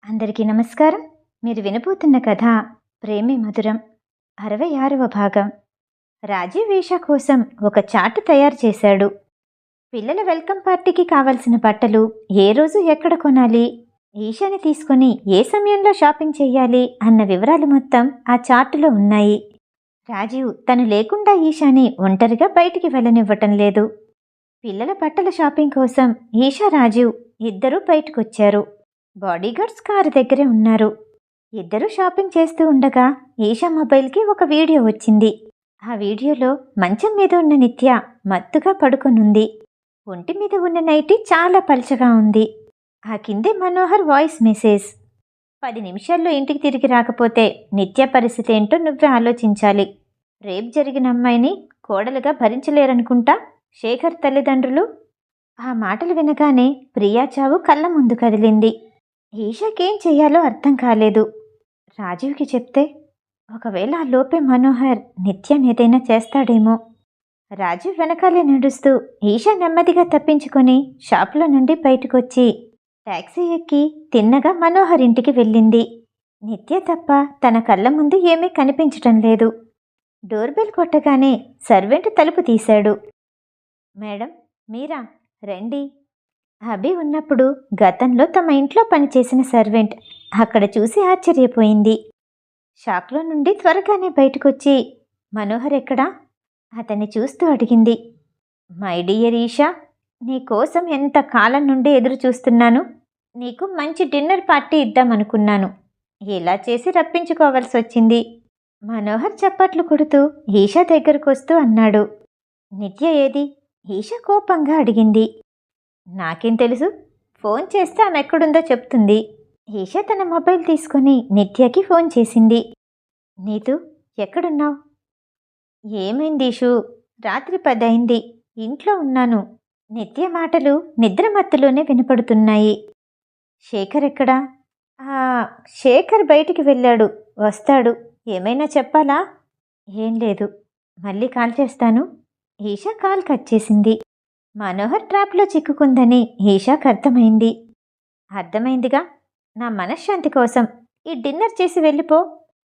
అందరికీ నమస్కారం. మీరు వినబోతున్న కథ ప్రేమే మధురం 66వ భాగం. రాజీవ్ ఈషా కోసం ఒక చార్ట్ తయారు చేశాడు. పిల్లల వెల్కమ్ పార్టీకి కావలసిన బట్టలు ఏ రోజు ఎక్కడ కొనాలి, ఈషాని తీసుకొని ఏ సమయంలో షాపింగ్ చెయ్యాలి అన్న వివరాలు మొత్తం ఆ చార్టులో ఉన్నాయి. రాజీవ్ తను లేకుండా ఈషాని ఒంటరిగా బయటికి వెళ్ళనివ్వటం లేదు. పిల్లల బట్టల షాపింగ్ కోసం ఈషా, రాజీవ్ ఇద్దరూ బయటకొచ్చారు. బాడీగార్డ్స్ కారు దగ్గరే ఉన్నారు. ఇద్దరూ షాపింగ్ చేస్తూ ఉండగా ఈషా మొబైల్కి ఒక వీడియో వచ్చింది. ఆ వీడియోలో మంచం మీద ఉన్న నిత్య మత్తుగా పడుకొనుంది. ఒంటి మీద ఉన్న నైటీ చాలా పల్చగా ఉంది. ఆ కిందే మనోహర్ వాయిస్ మెసేజ్: 10 నిమిషాల్లో ఇంటికి తిరిగి రాకపోతే నిత్య పరిస్థితి ఏంటో నువ్వే ఆలోచించాలి. రేప్ జరిగిన అమ్మాయిని కోడలుగా భరించలేరనుకుంటా శేఖర్ తల్లిదండ్రులు. ఆ మాటలు వినగానే ప్రియా చావు కళ్ళ ముందు కదిలింది. ఈషాకేం చెయ్యాలో అర్థం కాలేదు. రాజీవ్కి చెప్తే ఒకవేళ ఆ లోపే మనోహర్ నిత్యానేదైనా చేస్తాడేమో. రాజీవ్ వెనకాలే నడుస్తూ ఈషా నెమ్మదిగా తప్పించుకొని షాపులో నుండి బయటకొచ్చి టాక్సీ ఎక్కి తిన్నగా మనోహర్ ఇంటికి వెళ్ళింది. నిత్య తప్ప తన కళ్ళ ముందు ఏమీ కనిపించటం లేదు. డోర్బెల్ కొట్టగానే సర్వెంట్ తలుపు తీశాడు. మేడం, మీరా? రండి. అభి ఉన్నప్పుడు గతంలో తమ ఇంట్లో పనిచేసిన సర్వెంట్ అక్కడ చూసి ఆశ్చర్యపోయింది. షాక్లో నుండి త్వరగానే బయటకొచ్చి మనోహర్ ఎక్కడా అతన్ని చూస్తూ అడిగింది. మై డియర్ ఈషా, నీకోసం ఎంత కాలం నుండి ఎదురు చూస్తున్నాను. నీకు మంచి డిన్నర్ పార్టీ ఇద్దామనుకున్నాను. ఇలా చేసి రప్పించుకోవాల్సి వచ్చింది. మనోహర్ చప్పట్లు కొడుతూ ఈషా దగ్గరకొస్తూ అన్నాడు. నిత్య ఏది? ఈషా కోపంగా అడిగింది. నాకేం తెలుసు? ఫోన్ చేస్తే ఆమె ఎక్కడుందో చెప్తుంది. ఈషా తన మొబైల్ తీసుకొని నిత్యకి ఫోన్ చేసింది. నీతు, ఎక్కడున్నావు? ఏమైంది ఈషు? రాత్రి 10 అయింది. ఇంట్లో ఉన్నాను. నిత్య మాటలు నిద్రమత్తులోనే వినపడుతున్నాయి. శేఖర్ ఎక్కడా? శేఖర్ బయటికి వెళ్ళాడు, వస్తాడు. ఏమైనా చెప్పాలా? ఏం లేదు, మళ్ళీ కాల్ చేస్తాను. ఈషా కాల్ కట్ చేసింది. మనోహర్ ట్రాప్లో చిక్కుకుందని ఈషాకు అర్థమైంది. అర్థమైందిగా, నా మనశ్శాంతి కోసం ఈ డిన్నర్ చేసి వెళ్ళిపో.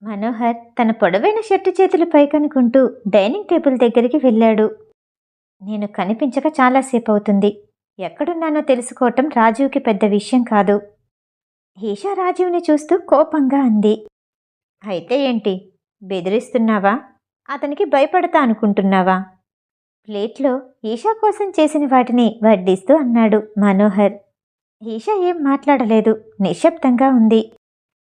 మనోహర్ తన పొడవైన షర్టు చేతులు పైకనుకుంటూ డైనింగ్ టేబుల్ దగ్గరికి వెళ్ళాడు. నేను కనిపించక చాలాసేపు అవుతుంది. ఎక్కడున్నానో తెలుసుకోవటం రాజీవ్కి పెద్ద విషయం కాదు. ఈషా రాజీవ్ని చూస్తూ కోపంగా అంది. అయితే ఏంటి, బెదిరిస్తున్నావా? అతనికి భయపడతా అనుకుంటున్నావా? ప్లేట్లో ఈషా కోసం చేసిన వాటిని వడ్డిస్తూ అన్నాడు మనోహర్. ఈషా ఏం మాట్లాడలేదు, నిశ్శబ్దంగా ఉంది.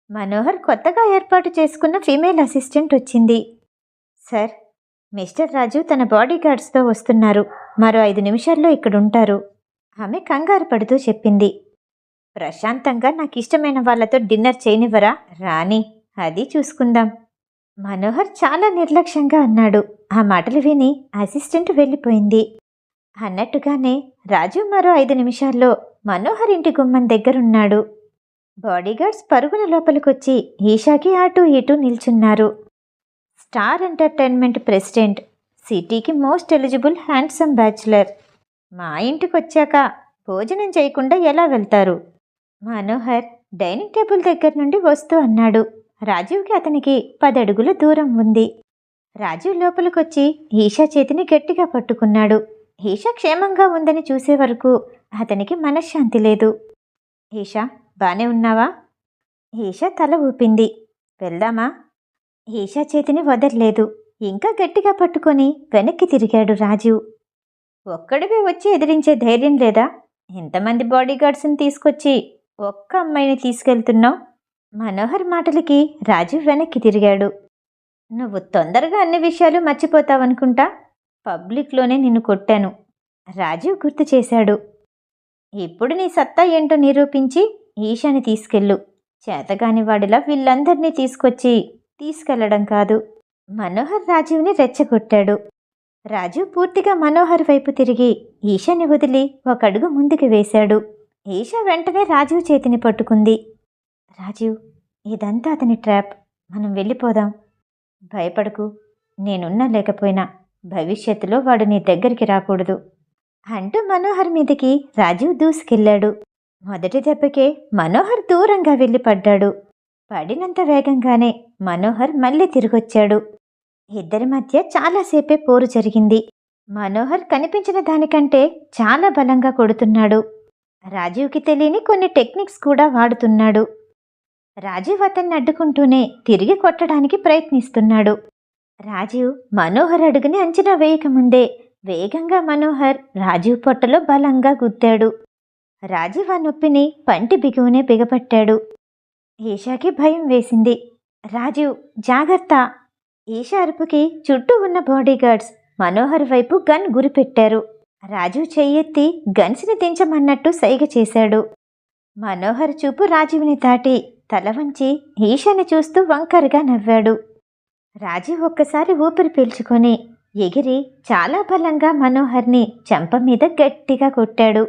మనోహర్ కొత్తగా ఏర్పాటు చేసుకున్న ఫీమేల్ అసిస్టెంట్ వచ్చింది. సార్, మిస్టర్ రాజు తన బాడీగార్డ్స్తో వస్తున్నారు. మరో 5 నిమిషాల్లో ఇక్కడుంటారు. ఆమె కంగారు పడుతూ చెప్పింది. ప్రశాంతంగా నాకిష్టమైన వాళ్లతో డిన్నర్ చేయనివ్వరా? రాని, అది చూసుకుందాం. మనోహర్ చాలా నిర్లక్ష్యంగా అన్నాడు. ఆ మాటలు విని అసిస్టెంట్ వెళ్ళిపోయింది. అన్నట్టుగానే రాజు మరో 5 నిమిషాల్లో మనోహర్ ఇంటి గుమ్మం దగ్గరున్నాడు. బాడీగార్డ్స్ పరుగున లోపలికొచ్చి ఈషాకి అటూ ఇటూ నిల్చున్నారు. స్టార్ ఎంటర్టైన్మెంట్ ప్రెసిడెంట్, సిటీకి మోస్ట్ ఎలిజిబుల్ హ్యాండ్సమ్ బ్యాచులర్. మా ఇంటికొచ్చాక భోజనం చేయకుండా ఎలా వెళ్తారు? మనోహర్ డైనింగ్ టేబుల్ దగ్గర నుండి వస్తూ అన్నాడు. రాజీవ్కి అతనికి 10 అడుగుల దూరం ఉంది. రాజీవ్ లోపలికొచ్చి ఈషా చేతిని గట్టిగా పట్టుకున్నాడు. ఈషా క్షేమంగా ఉందని చూసే వరకు అతనికి మనశ్శాంతి లేదు. ఈషా, బానే ఉన్నావా? ఈషా తల ఊపింది. వెళ్దామా? ఈషా చేతిని వదల్లేదు. ఇంకా గట్టిగా పట్టుకొని వెనక్కి తిరిగాడు రాజీవ్. ఒక్కడివే వచ్చి ఎదిరించే ధైర్యం లేదా? ఎంతమంది బాడీగార్డ్స్ని తీసుకొచ్చి ఒక్క అమ్మాయిని తీసుకెళ్తున్నావు? మనోహర్ మాటలకి రాజీవ్ వెనక్కి తిరిగాడు. నువ్వు తొందరగా అన్ని విషయాలు మర్చిపోతావనుకుంటా. పబ్లిక్లోనే నిన్ను కొట్టాను. రాజీవ్ గుర్తు చేశాడు. ఇప్పుడు నీ సత్తా ఏంటో నిరూపించి ఈషాని తీసుకెళ్ళు. చేతగాని వాడిలా వీళ్ళందరినీ తీసుకెళ్లడం కాదు. మనోహర్ రాజీవ్ని రెచ్చగొట్టాడు. రాజీవ్ పూర్తిగా మనోహర్ వైపు తిరిగి ఈషాని వదిలి ఒక అడుగు ముందుకు వేశాడు. ఈషా వెంటనే రాజీవ్ చేతిని పట్టుకుంది. రాజీవ్, ఇదంతా అతని ట్రాప్. మనం వెళ్ళిపోదాం. భయపడకు, నేనున్నా లేకపోయినా భవిష్యత్తులో వాడు నీ దగ్గరికి రాకూడదు అంటూ మనోహర్ మీదకి రాజీవ్ దూసుకెళ్ళాడు. మొదటి దెబ్బకే మనోహర్ దూరంగా వెళ్ళి పడ్డాడు. పడినంత వేగంగానే మనోహర్ మళ్ళీ తిరిగొచ్చాడు. ఇద్దరి మధ్య చాలాసేపే పోరు జరిగింది. మనోహర్ కనిపించిన దానికంటే చాలా బలంగా కొడుతున్నాడు. రాజీవ్కి తెలియని కొన్ని టెక్నిక్స్ కూడా వాడుతున్నాడు. రాజీవ్ అతన్ని అడ్డుకుంటూనే తిరిగి కొట్టడానికి ప్రయత్నిస్తున్నాడు. రాజీవ్ మనోహర్ అడుగుని అంచనా వేయకముందే వేగంగా మనోహర్ రాజీవ్ పొట్టలో బలంగా గుద్దాడు. రాజీవ్ ఆ నొప్పిని పంటి బిగువునే బిగపట్టాడు. ఈషాకి భయం వేసింది. రాజీవ్ జాగ్రత్త! ఈషా అరుపుకి చుట్టూ ఉన్న బాడీగార్డ్స్ మనోహర్ వైపు గన్ గురిపెట్టారు. రాజీవ్ చెయ్యెత్తి గన్స్ని దించమన్నట్టు సైగ చేశాడు. మనోహర్ చూపు రాజీవ్ని దాటి తల వంచి ఈషాని చూస్తూ వంకరగా నవ్వాడు. రాజీవ్ ఒక్కసారి ఊపిరి పీల్చుకొని ఎగిరి చాలా బలంగా మనోహర్ని చెంప మీద గట్టిగా కొట్టాడు.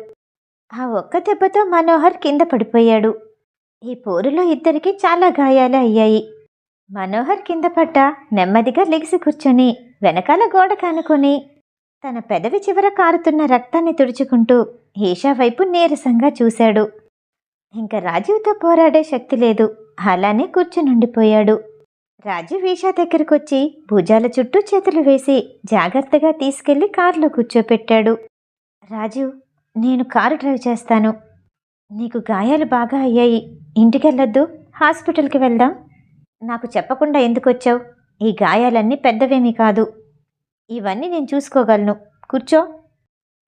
ఆ ఒక్క దెబ్బతో మనోహర్ కింద పడిపోయాడు. ఈ పోరులో ఇద్దరికి చాలా గాయాలే అయ్యాయి. మనోహర్ కింద పడ్డ నెమ్మదిగా లెగిసి కూర్చొని వెనకాల గోడ కానుకొని తన పెదవి చివర కారుతున్న రక్తాన్ని తుడుచుకుంటూ ఈషా వైపు నీరసంగా చూశాడు. ఇంక రాజీవ్తో పోరాడే శక్తి లేదు. అలానే కూర్చునుండిపోయాడు. రాజీవ్ ఈషా దగ్గరకొచ్చి భుజాల చుట్టూ చేతులు వేసి జాగ్రత్తగా తీసుకెళ్లి కారులో కూర్చోపెట్టాడు. రాజీవ్, నేను కారు డ్రైవ్ చేస్తాను. నీకు గాయాలు బాగా అయ్యాయి. ఇంటికెళ్ళొద్దు, హాస్పిటల్కి వెళ్దాం. నాకు చెప్పకుండా ఎందుకొచ్చావు? ఈ గాయాలన్నీ పెద్దవేమీ కాదు. ఇవన్నీ నేను చూసుకోగలను. కూర్చో.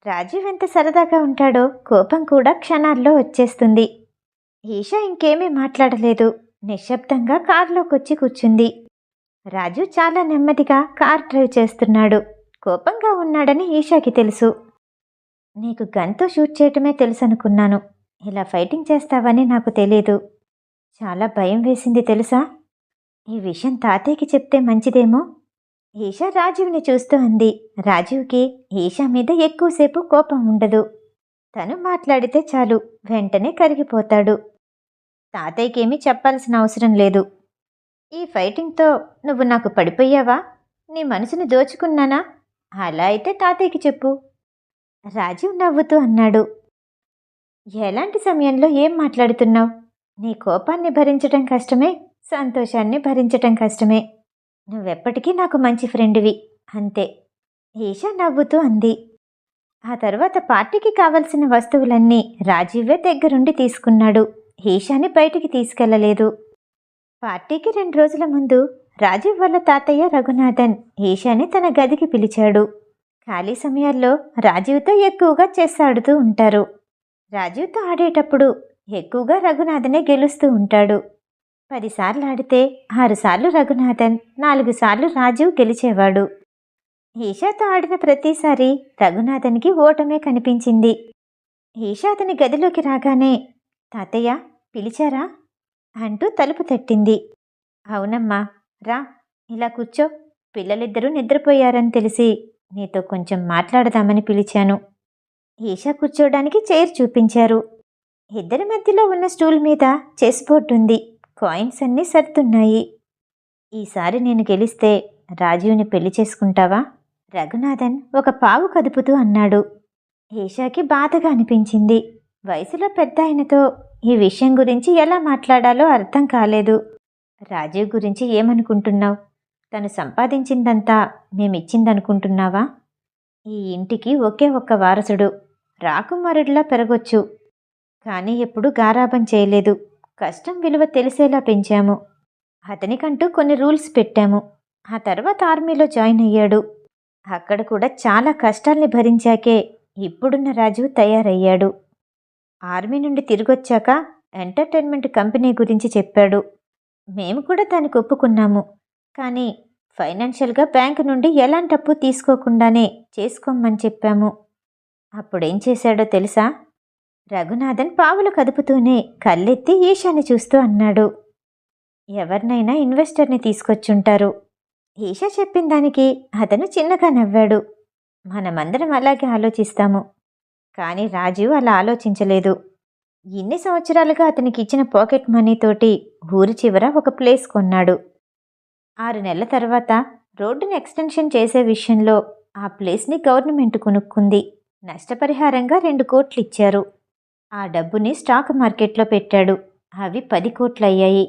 రాజీవ్ ఎంత సరదాగా ఉంటాడో కోపం కూడా క్షణాల్లో వచ్చేస్తుంది. ఈషా ఇంకేమీ మాట్లాడలేదు. నిశ్శబ్దంగా కారులోకొచ్చి కూర్చుంది. రాజు చాలా నెమ్మదిగా కార్ డ్రైవ్ చేస్తున్నాడు. కోపంగా ఉన్నాడని ఈషాకి తెలుసు. నీకు గన్తో షూట్ చేయటమే తెలుసనుకున్నాను. ఇలా ఫైటింగ్ చేస్తావని నాకు తెలీదు. చాలా భయం వేసింది తెలుసా? ఈ విషయం తాతయ్యకి చెప్తే మంచిదేమో. ఈషా రాజీవ్ని చూస్తూ అంది. రాజీవ్కి ఈషా మీద ఎక్కువసేపు కోపం ఉండదు. తను మాట్లాడితే చాలు వెంటనే కరిగిపోతాడు. తాతయ్యకేమీ చెప్పాల్సిన అవసరం లేదు. ఈ ఫైటింగ్తో నువ్వు నాకు పడిపోయావా? నీ మనసుని దోచుకున్నానా? అలా అయితే తాతయ్యకి చెప్పు. రాజీవ్ నవ్వుతూ అన్నాడు. ఎలాంటి సమయంలో ఏం మాట్లాడుతున్నావు? నీ కోపాన్ని భరించటం కష్టమే, సంతోషాన్ని భరించటం కష్టమే. నువ్వెప్పటికీ నాకు మంచి ఫ్రెండ్వి, అంతే. ఈషా నవ్వుతూ అంది. ఆ తర్వాత పార్టీకి కావలసిన వస్తువులన్నీ రాజీవే దగ్గరుండి తీసుకున్నాడు. ఈషాని బయటికి తీసుకెళ్లలేదు. పార్టీకి 2 రోజుల ముందు రాజీవ్ వాళ్ళ తాతయ్య రఘునాథన్ ఈషాని తన గదికి పిలిచాడు. ఖాళీ సమయాల్లో రాజీవ్తో ఎక్కువగా చెస్ ఆడుతూ ఉంటారు. రాజీవ్తో ఆడేటప్పుడు ఎక్కువగా రఘునాథనే గెలుస్తూ ఉంటాడు. 10 సార్లు ఆడితే 6 సార్లు రఘునాథన్, 4 సార్లు రాజీవ్ గెలిచేవాడు. ఈషాతో ఆడిన ప్రతిసారి రఘునాథన్కి ఓటమే కనిపించింది. ఈషా అతని గదిలోకి రాగానే, తాతయ్య పిలిచారా అంటూ తలుపు తట్టింది. అవునమ్మా, రా, ఇలా కూర్చో. పిల్లలిద్దరూ నిద్రపోయారని తెలిసి నీతో కొంచెం మాట్లాడదామని పిలిచాను. ఈషా కూర్చోడానికి చైర్ చూపించారు. ఇద్దరి మధ్యలో ఉన్న స్టూల్ మీద చెస్ బోర్డు ఉంది. కాయిన్స్ అన్నీ సర్దున్నాయి. ఈసారి నేను గెలిస్తే రాజీవ్ని పెళ్లి చేసుకుంటావా? రఘునాథన్ ఒక పావు కదుపుతూ అన్నాడు. ఈషాకి బాధగా అనిపించింది. వయసులో పెద్ద ఆయనతో ఈ విషయం గురించి ఎలా మాట్లాడాలో అర్థం కాలేదు. రాజీవ్ గురించి ఏమనుకుంటున్నావు? తను సంపాదించిందంతా మేమిచ్చిందనుకుంటున్నావా? ఈ ఇంటికి ఒకే ఒక్క వారసుడు. రాకుమారుడిలా పెరగొచ్చు, కానీ ఎప్పుడూ గారాబం చేయలేదు. కష్టం విలువ తెలిసేలా పెంచాము. అతనికంటూ కొన్ని రూల్స్ పెట్టాము. ఆ తర్వాత ఆర్మీలో జాయిన్ అయ్యాడు. అక్కడ కూడా చాలా కష్టాల్ని భరించాకే ఇప్పుడున్న రాజు తయారయ్యాడు. ఆర్మీ నుండి తిరిగొచ్చాక ఎంటర్టైన్మెంట్ కంపెనీ గురించి చెప్పాడు. మేము కూడా దానికి ఒప్పుకున్నాము. కానీ ఫైనాన్షియల్గా బ్యాంకు నుండి ఎలాంటి అప్పు తీసుకోకుండానే చేసుకోమని చెప్పాము. అప్పుడేం చేశాడో తెలుసా? రఘునాథన్ పావులు కదుపుతూనే కళ్ళెత్తి ఈషాని చూస్తూ అన్నాడు. ఎవరినైనా ఇన్వెస్టర్ని తీసుకొచ్చుంటారు. ఈషా చెప్పిన దానికి అతను చిన్నగా నవ్వాడు. మనమందరం అలాగే ఆలోచిస్తాము, కానీ రాజీవ్ అలా ఆలోచించలేదు. ఇన్ని సంవత్సరాలుగా అతనికి ఇచ్చిన పాకెట్ మనీతోటి ఊరి చివర ఒక ప్లేస్ కొన్నాడు. 6 నెలల తర్వాత రోడ్డుని ఎక్స్టెన్షన్ చేసే విషయంలో ఆ ప్లేస్ని గవర్నమెంట్ కొనుక్కుంది. నష్టపరిహారంగా 2 కోట్లు ఇచ్చారు. ఆ డబ్బుని స్టాక్ మార్కెట్లో పెట్టాడు. అవి 10 కోట్లయ్యాయి.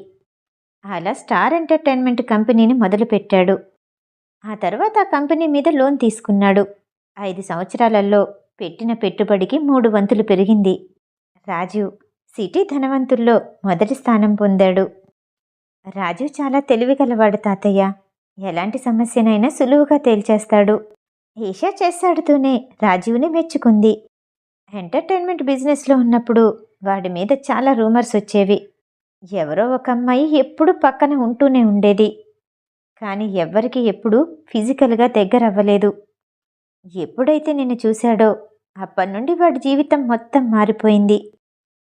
అలా స్టార్ ఎంటర్టైన్మెంట్ కంపెనీని మొదలుపెట్టాడు. ఆ తర్వాత ఆ కంపెనీ మీద లోన్ తీసుకున్నాడు. 5 సంవత్సరాలలో పెట్టిన పెట్టుబడికి 3 వంతులు పెరిగింది. రాజు సిటీ ధనవంతుల్లో మొదటి స్థానం పొందాడు. రాజు చాలా తెలివిగలవాడు తాతయ్య. ఎలాంటి సమస్యనైనా సులువుగా తేల్చేస్తాడు. ఈషా చేస్తాడుతూనే రాజీవ్ని మెచ్చుకుంది. ఎంటర్టైన్మెంట్ బిజినెస్లో ఉన్నప్పుడు వాడి మీద చాలా రూమర్స్ వచ్చేవి. ఎవరో ఒక అమ్మాయి ఎప్పుడూ పక్కన ఉంటూనే ఉండేది. కానీ ఎవ్వరికి ఎప్పుడూ ఫిజికల్గా దగ్గరవ్వలేదు. ఎప్పుడైతే నిన్ను చూశాడో అప్పటినుండి వాడి జీవితం మొత్తం మారిపోయింది.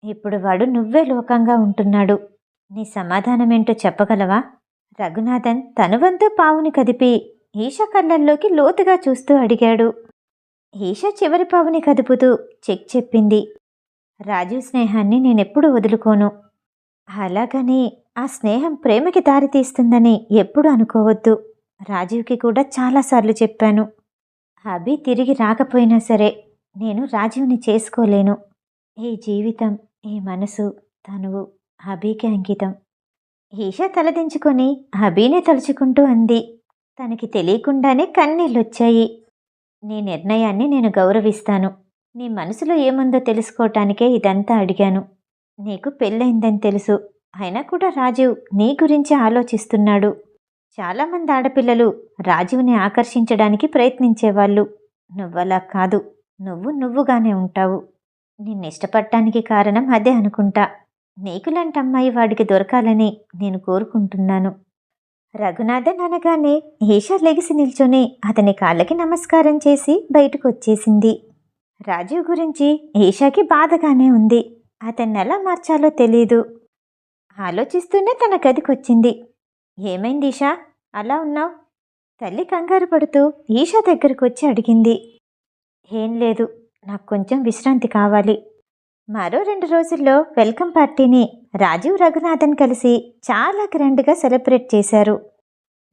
ఇప్పుడు వాడు నువ్వే లోకంగా ఉంటున్నాడు. నీ సమాధానమేంటో చెప్పగలవా? రఘునాథన్ తనువంతు పావుని కదిపి ఈష కళ్ళల్లోకి లోతుగా చూస్తూ అడిగాడు. ఈష చివరి పావుని కదుపుతూ చెప్పింది. రాజు స్నేహాన్ని నేనెప్పుడు వదులుకోను. అలాగని ఆ స్నేహం ప్రేమకి దారితీస్తుందని ఎప్పుడు అనుకోవద్దు. రాజీవ్కి కూడా చాలాసార్లు చెప్పాను. అభి తిరిగి రాకపోయినా సరే నేను రాజీవ్ని చేసుకోలేను. ఈ జీవితం, ఈ మనసు, తనువు అభికి అంకితం. ఈష తలదించుకొని అభినే తలుచుకుంటూ అంది. తనకి తెలియకుండానే కన్నీళ్ళొచ్చాయి. నీ నిర్ణయాన్ని నేను గౌరవిస్తాను. నీ మనసులో ఏముందో తెలుసుకోవటానికే ఇదంతా అడిగాను. నీకు పెళ్ళయిందని తెలుసు. అయినా కూడా రాజీవ్ నీ గురించి ఆలోచిస్తున్నాడు. చాలామంది ఆడపిల్లలు రాజీవ్ని ఆకర్షించడానికి ప్రయత్నించేవాళ్ళు. నువ్వలా కాదు. నువ్వుగానే ఉంటావు. నిన్నిష్టపడటానికి కారణం అదే అనుకుంటా. నీకులాంటి అమ్మాయి వాడికి దొరకాలని నేను కోరుకుంటున్నాను. రఘునాథన్ అనగానే ఈష లెగిసి నిల్చొని అతని కాళ్ళకి నమస్కారం చేసి బయటకు వచ్చేసింది. రాజీవ్ గురించి ఈషాకి బాధగానే ఉంది. అతన్నెలా మార్చాలో తెలీదు. ఆలోచిస్తూనే తన గదికొచ్చింది. ఏమైంది ఈషా, అలా ఉన్నావు? తల్లి కంగారు పడుతూ ఈషా దగ్గరకు వచ్చి అడిగింది. ఏం లేదు, నాకు కొంచెం విశ్రాంతి కావాలి. మరో 2 రోజుల్లో వెల్కమ్ పార్టీని రాజీవ్ రఘునాథన్ కలిసి చాలా గ్రాండ్గా సెలబ్రేట్ చేశారు.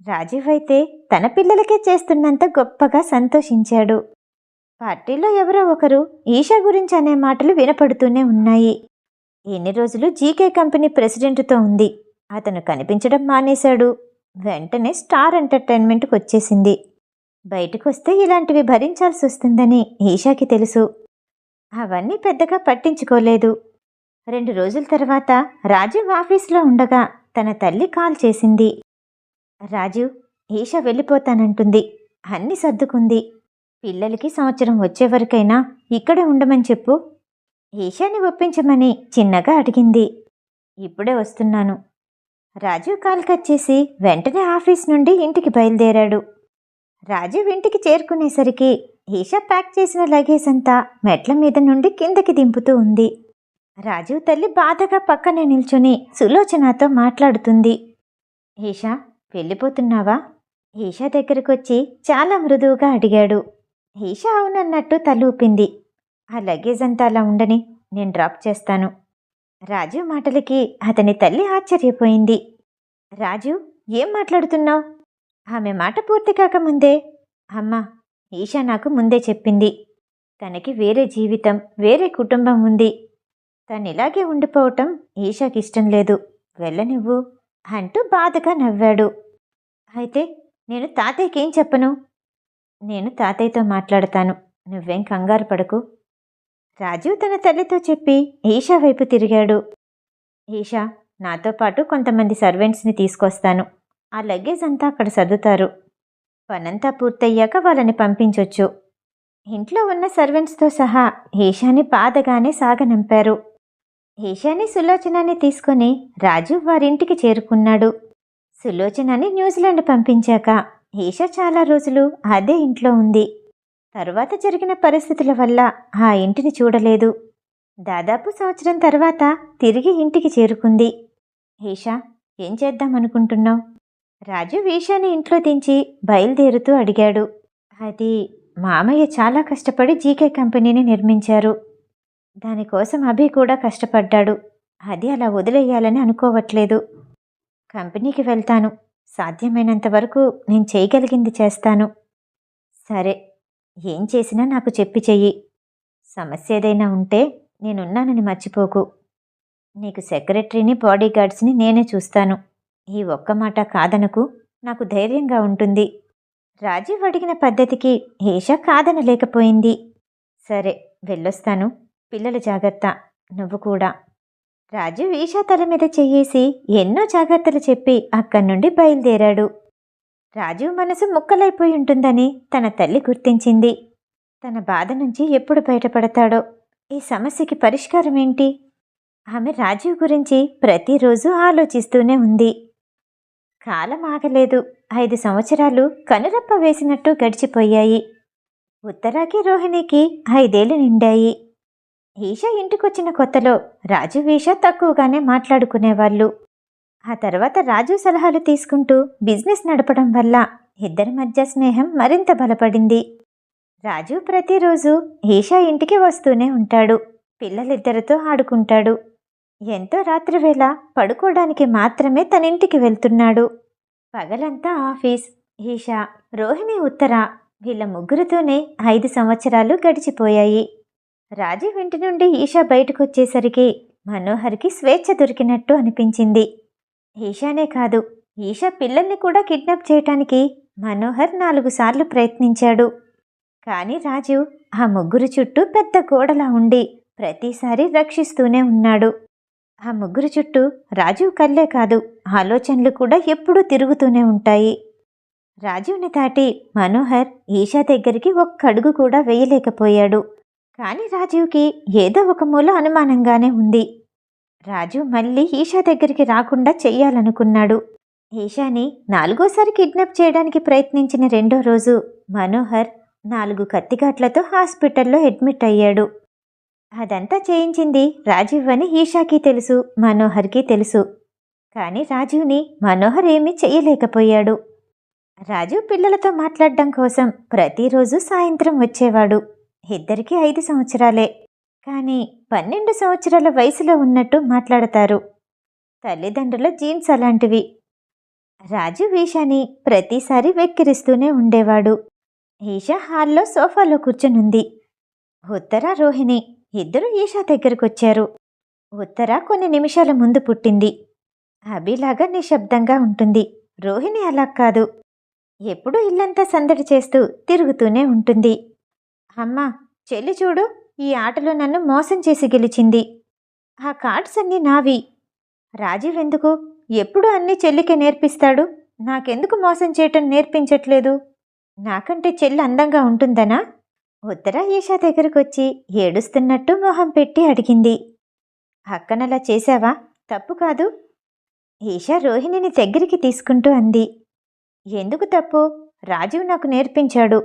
రాజీవ్ అయితే తన పిల్లలకే చేస్తున్నంత గొప్పగా సంతోషించాడు. పార్టీలో ఎవరో ఒకరు ఈషా గురించి అనే మాటలు వినపడుతూనే ఉన్నాయి. ఎన్ని రోజులు జీకే కంపెనీ ప్రెసిడెంట్తో ఉంది. అతను కనిపించడం మానేశాడు. వెంటనే స్టార్ ఎంటర్టైన్మెంట్కి వచ్చేసింది. బయటకొస్తే ఇలాంటివి భరించాల్సి వస్తుందని ఈషాకి తెలుసు. అవన్నీ పెద్దగా పట్టించుకోలేదు. 2 రోజుల తర్వాత రాజీవ్ ఆఫీస్లో ఉండగా తన తల్లి కాల్ చేసింది. రాజీవ్, ఈషా వెళ్ళిపోతానంటుంది. అన్నీ సర్దుకుంది. పిల్లలకి సంవత్సరం వచ్చేవరకైనా ఇక్కడే ఉండమని చెప్పు. ఈషాని ఒప్పించమని చిన్నగా అడిగింది. ఇప్పుడే వస్తున్నాను. రాజీవ్ కాల్ కట్ చేసి వెంటనే ఆఫీస్ నుండి ఇంటికి బయలుదేరాడు. రాజీవ్ ఇంటికి చేరుకునేసరికి ఈషా ప్యాక్ చేసిన లగేజ్ అంతా మెట్ల మీద నుండి కిందకి దింపుతూ ఉంది. రాజీవ్ తల్లి బాధగా పక్కనే నిల్చుని సులోచనతో మాట్లాడుతుంది. ఈషా, వెళ్ళిపోతున్నావా? ఈషా దగ్గరకొచ్చి చాలా మృదువుగా అడిగాడు. ఈషా అవునన్నట్టు తలూపింది. ఆ లగేజ్ అంతా అలా ఉండని, నేను డ్రాప్ చేస్తాను. రాజీవ్ మాటలకి అతని తల్లి ఆశ్చర్యపోయింది. రాజు, ఏం మాట్లాడుతున్నావు? ఆమె మాట పూర్తి కాకముందే, అమ్మా, ఈషా నాకు ముందే చెప్పింది. తనకి వేరే జీవితం, వేరే కుటుంబం ఉంది. తనిలాగే ఉండిపోవటం ఈషాకిష్టం లేదు. వెళ్ళనివ్వు అంటూ బాధగా నవ్వాడు. అయితే నేను తాతయ్యకేం చెప్పను? నేను తాతయ్యతో మాట్లాడతాను. నువ్వేం కంగారు పడకు. రాజీవ్ తన తల్లితో చెప్పి ఈషా వైపు తిరిగాడు. ఈషా, నాతో పాటు కొంతమంది సర్వెంట్స్ని తీసుకొస్తాను. ఆ లగేజ్ అంతా అక్కడ సర్దుతారు. పనంతా పూర్తయ్యాక వాళ్ళని పంపించొచ్చు. ఇంట్లో ఉన్న సర్వెంట్స్తో సహా ఈషాని బాధగానే సాగనంపారు. ఈషాని సులోచనాని తీసుకొని రాజీవ్ వారింటికి చేరుకున్నాడు. సులోచనాని న్యూజిలాండ్ పంపించాక ఈషా చాలా రోజులు అదే ఇంట్లో ఉంది. తరువాత జరిగిన పరిస్థితుల వల్ల ఆ ఇంటిని చూడలేదు. దాదాపు సంవత్సరం తర్వాత తిరిగి ఇంటికి చేరుకుంది. ఈషా, ఏం చేద్దామనుకుంటున్నావు? రాజు ఈషాని ఇంట్లో దించి బయలుదేరుతూ అడిగాడు. అది మామయ్య చాలా కష్టపడి జీకే కంపెనీని నిర్మించారు. దానికోసం అభి కూడా కష్టపడ్డాడు. అది అలా వదిలేయాలని అనుకోవట్లేదు. కంపెనీకి వెళ్తాను. సాధ్యమైనంత వరకు నేను చేయగలిగింది చేస్తాను. సరే, ఏం చేసినా నాకు చెప్పి చెయ్యి. సమస్య ఏదైనా ఉంటే నేనున్నానని మర్చిపోకు. నీకు సెక్రటరీని, బాడీగార్డ్స్ని నేనే చూస్తాను. ఈ ఒక్క మాట కాదనకు, నాకు ధైర్యంగా ఉంటుంది. రాజీవ్ అడిగిన పద్ధతికి ఈషా కాదనలేకపోయింది. సరే, వెళ్ళొస్తాను. పిల్లల జాగ్రత్త, నువ్వు కూడా. రాజీవ్ ఈషా తల మీద చెయ్యేసి ఎన్నో జాగ్రత్తలు చెప్పి అక్కడి నుండి బయలుదేరాడు. రాజీవ్ మనసు ముక్కలైపోయి ఉంటుందని తన తల్లి గుర్తించింది. తన బాధ నుంచి ఎప్పుడు బయటపడతాడో, ఈ సమస్యకి పరిష్కారం ఏంటి? ఆమె రాజీవ్ గురించి ప్రతిరోజు ఆలోచిస్తూనే ఉంది. కాలం ఆగలేదు. 5 సంవత్సరాలు కనురెప్ప వేసినట్టు గడిచిపోయాయి. ఉత్తరాకి, రోహిణికి 5 ఏళ్లు నిండాయి. ఈషా ఇంటికొచ్చిన కొత్తలో రాజీవ్ ఈషా తక్కువగానే మాట్లాడుకునేవాళ్ళు. ఆ తర్వాత రాజు సలహాలు తీసుకుంటూ బిజినెస్ నడపడం వల్ల ఇద్దరి మధ్య స్నేహం మరింత బలపడింది. రాజు ప్రతిరోజు ఈషా ఇంటికి వస్తూనే ఉంటాడు. పిల్లలిద్దరితో ఆడుకుంటాడు. ఎంతో రాత్రివేళ పడుకోవడానికి మాత్రమే తన ఇంటికి వెళ్తున్నాడు. పగలంతా ఆఫీస్. ఈషా, రోహిణి, ఉత్తర వీళ్ళ ముగ్గురితోనే 5 సంవత్సరాలు గడిచిపోయాయి. రాజీవ్ ఇంటి నుండి ఈషా బయటకొచ్చేసరికి మనోహర్కి స్వేచ్ఛ దొరికినట్టు అనిపించింది. ఈషానే కాదు, ఈషా పిల్లల్ని కూడా కిడ్నాప్ చేయటానికి మనోహర్ 4 సార్లు ప్రయత్నించాడు. కానీ రాజీవ్ ఆ ముగ్గురు చుట్టూ పెద్ద గోడలా ఉండి ప్రతిసారి రక్షిస్తూనే ఉన్నాడు. ఆ ముగ్గురు చుట్టూ రాజీవ్ కళ్ళే కాదు, ఆలోచనలు కూడా ఎప్పుడూ తిరుగుతూనే ఉంటాయి. రాజీవ్ని దాటి మనోహర్ ఈషా దగ్గరికి ఒక్క అడుగు కూడా వేయలేకపోయాడు. కానీ రాజీవ్కి ఏదో ఒక మూల అనుమానంగానే ఉంది. రాజీవ్ మళ్ళీ ఈషా దగ్గరికి రాకుండా చెయ్యాలనుకున్నాడు. ఈషాని 4వసారి కిడ్నాప్ చేయడానికి ప్రయత్నించిన 2వ రోజు మనోహర్ 4 కత్తిఘాట్లతో హాస్పిటల్లో అడ్మిట్ అయ్యాడు. అదంతా చేయించింది రాజీవ్ అని ఈషాకి తెలుసు, మనోహర్కి తెలుసు. కానీ రాజీవ్ని మనోహర్ ఏమీ చెయ్యలేకపోయాడు. రాజీవ్ పిల్లలతో మాట్లాడడం కోసం ప్రతిరోజు సాయంత్రం వచ్చేవాడు. ఇద్దరికీ 5 సంవత్సరాలే. కానీ 12 సంవత్సరాల వయసులో ఉన్నట్టు మాట్లాడతారు. తల్లిదండ్రుల జీన్స్ అలాంటివి. రాజీవ్ ఈషాని ప్రతిసారి వెక్కిరిస్తూనే ఉండేవాడు. ఈషా హాల్లో సోఫాలో కూర్చునుంది. ఉత్తర, రోహిణి ఇద్దరు ఈషా దగ్గరకొచ్చారు. ఉత్తర కొన్ని నిమిషాల ముందు పుట్టింది. అభిలాగా నిశ్శబ్దంగా ఉంటుంది. రోహిణి అలా కాదు. ఎప్పుడూ ఇల్లంతా సందడి చేస్తూ తిరుగుతూనే ఉంటుంది. అమ్మా, చెల్లి చూడు, ఈ ఆటలో నన్ను మోసం చేసి గెలిచింది. ఆ కార్డ్స్ అన్నీ నావి. రాజీవ్ ఎందుకు ఎప్పుడు అన్నీ చెల్లికే నేర్పిస్తాడు? నాకెందుకు మోసం చేయటం నేర్పించట్లేదు? నాకంటే చెల్లి అందంగా ఉంటుందనా? ఉత్తర ఈషా దగ్గరకొచ్చి ఏడుస్తున్నట్టు మొహం పెట్టి అడిగింది. అక్కనలా చేశావా? తప్పు కాదు. ఈషా రోహిణిని దగ్గరికి తీసుకుంటూ అంది. ఎందుకు తప్పు? రాజీవ్ నాకు నేర్పించాడు.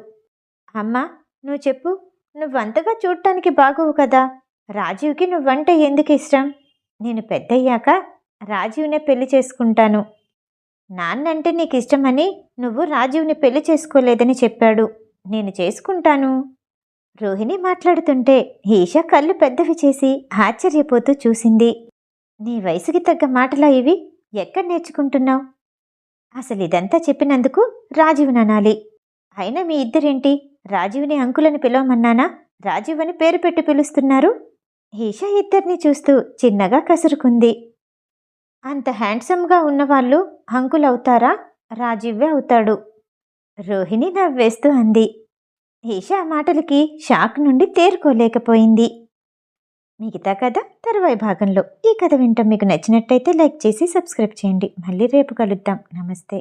అమ్మా, నువ్వు చెప్పు. నువ్వంతగా చూడటానికి బాగోవు కదా. రాజీవ్కి నువ్వంటే ఎందుకు ఇష్టం? నేను పెద్దయ్యాక రాజీవ్నే పెళ్లి చేసుకుంటాను. నాన్నంటే నీకు ఇష్టమని నువ్వు రాజీవ్ని పెళ్లి చేసుకోలేదని చెప్పాడు. నేను చేసుకుంటాను. రోహిణి మాట్లాడుతుంటే ఈషా కళ్ళు పెద్దవి చేసి ఆశ్చర్యపోతూ చూసింది. నీ వయసుకి తగ్గ మాటలా ఇవి? ఎక్కడ నేర్చుకుంటున్నావు? అసలు ఇదంతా చెప్పినందుకు రాజీవ్ని అనాలి. అయినా మీ ఇద్దరేంటి? రాజీవ్ని అంకులని పిలవమన్నానా? రాజీవ్ అని పేరు పెట్టి పిలుస్తున్నారు. ఈషా ఇద్దరిని చూస్తూ చిన్నగా కసురుకుంది. అంత హ్యాండ్సమ్గా ఉన్నవాళ్ళు అంకుల్ అవుతారా? రాజీవ్వే అవుతాడు. రోహిణి నవ్వేస్తూ అంది. ఈషా ఆ మాటలకి షాక్ నుండి తేరుకోలేకపోయింది. మిగతా కథ తరువాయి భాగంలో. ఈ కథ వింటాం. మీకు నచ్చినట్టయితే లైక్ చేసి సబ్స్క్రైబ్ చేయండి. మళ్ళీ రేపు కలుద్దాం. నమస్తే.